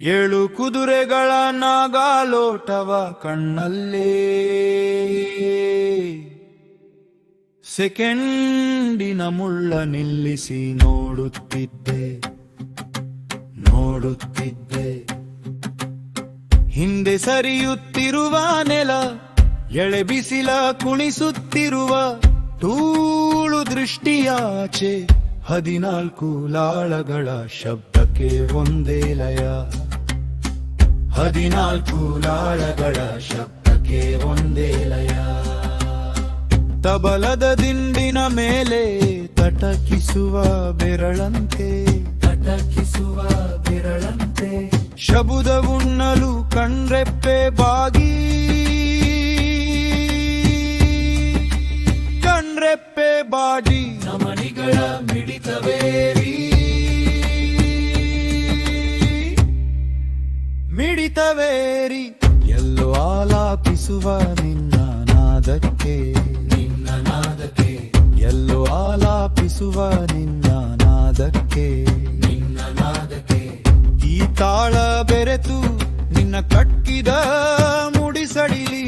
ಏಳು ಕುದುರೆಗಳ ನಾಗಾಲೋಟವ ಕಣ್ಣಲ್ಲೇ ಸೆಕೆಂಡಿನ ಮುಳ್ಳ ನಿಲ್ಲಿಸಿ ನೋಡುತ್ತಿದ್ದೆ ಹಿಂದೆ ಸರಿಯುತ್ತಿರುವ ನೆಲ ಎಳೆ ಬಿಸಿಲ ಕುಣಿಸುತ್ತಿರುವ ತೂಳು ದೃಷ್ಟಿಯಾಚೆ 14 ಲಾಳಗಳ ಶಬ್ದಕ್ಕೆ ಒಂದೇ ಲಯ 14 ಲಾಳಗಳ ಶಬ್ದಕ್ಕೆ ಒಂದೇ ಲಯ ತಬಲದ ದಿಂಡಿನ ಮೇಲೆ ತಟಕಿಸುವ ಬೆರಳಂತೆ ಶಬುದ ಉಣ್ಣಲು ಕಣ್ರೆಪ್ಪೆ ಬಾಗಿ ನಮನಿಗಳ ಮಿಡಿತವೇರಿ ಎಲ್ಲೋ ಆಲಾಪಿಸುವ ನಿನ್ನ ನಾದಕ್ಕೆ ಎಲ್ಲೋ ಆಲಾಪಿಸುವ ನಿನ್ನ ನಾದಕ್ಕೆ ಈ ತಾಳ ಬೆರೆತು ನಿನ್ನ ಕಟ್ಟಿದ ಮುಡಿಸಡಿಲಿ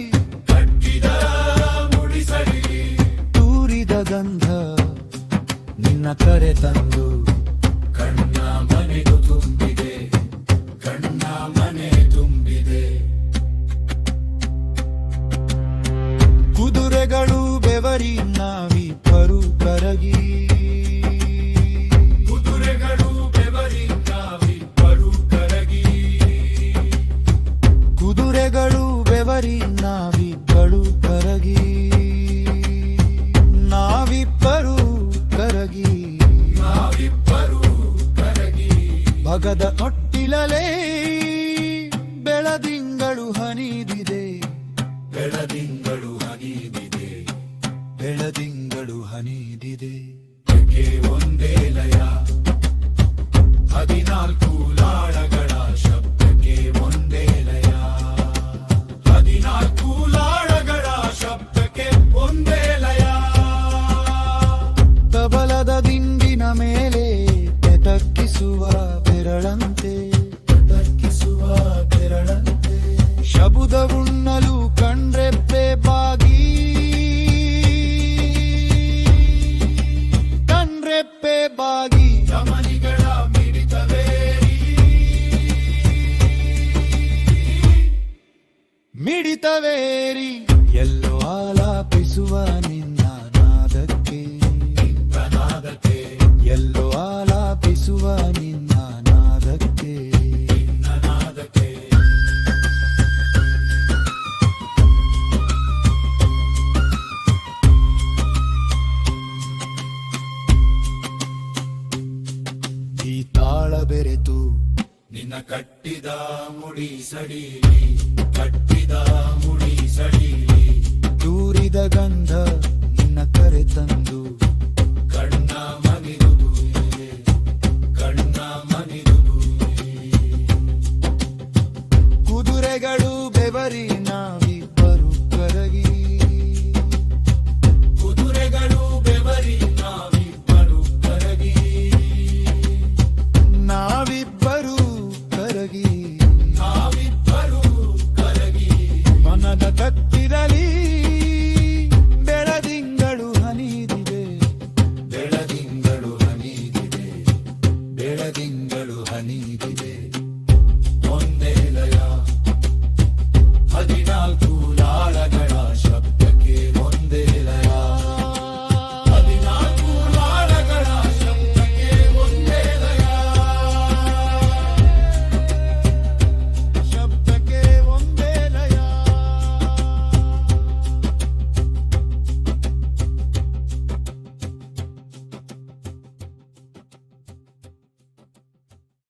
ತೂರಿದ ಗಂಧ ನಿನ್ನ ಕರೆ ತಂದು ಕಣ್ಣ ಮನೆಗೂ ತುಂಬಿದೆ ಕುದುರೆಗಳು ಬೆವರಿ ನಾವಿಬ್ಬರು ಕರಗಿ ನಾವಿಬ್ಬರು ಕರಗಿ ಭಗದ ತೊಟ್ಟಿಲಲೇ ಬೆಳದಿಂಗಳು ಹನಿದಿದೆ ಒಂದೇ ಲಯ 14 ಲಾಳಗಳ ಶಬ್ದಕ್ಕೆ ಒಂದೇ ಲಯ 14 ಲಾಳಗಳ ಶಬ್ದಕ್ಕೆ ಒಂದೇ ಲಯ ತಬಲದ ದಿಂಡಿನ ಮೇಲೆ ತಟಕಿಸುವ ಬೆರಳಂತೆ ಶಬುದ ಉಣ್ಣಲು ಕಣ್ರೆಪ್ಪೆ ಬಾಗಿ ಚಮನಿಗಳ ಮಿಡಿತವೇರಿ ಎಲ್ಲೋ ಆಲಾಪಿಸುವ ನಿನ್ನ ನಾದಕ್ಕೆ ಎಲ್ಲೋ ಆಲಾಪಿಸುವ ನಿನ್ನ ನಾದಕ್ಕೆ ಈ ತಾಳ ಬೆರೆತು ನಿನ್ನ ಕಟ್ಟಿದ ಮುಡಿ ಸಡಿಲಿ ದೂರಿದ ಗಂಧ ನಿನ್ನ ಕರೆ ತಂದು ಕಣ್ಣ ಮನಿದುದು ಕುದುರೆಗಳು ಬೆವರಿ ನಾವಿಬ್ಬರು ಕರಗಿ ನಾವಿಬ್ಬರು ಕರಗಿ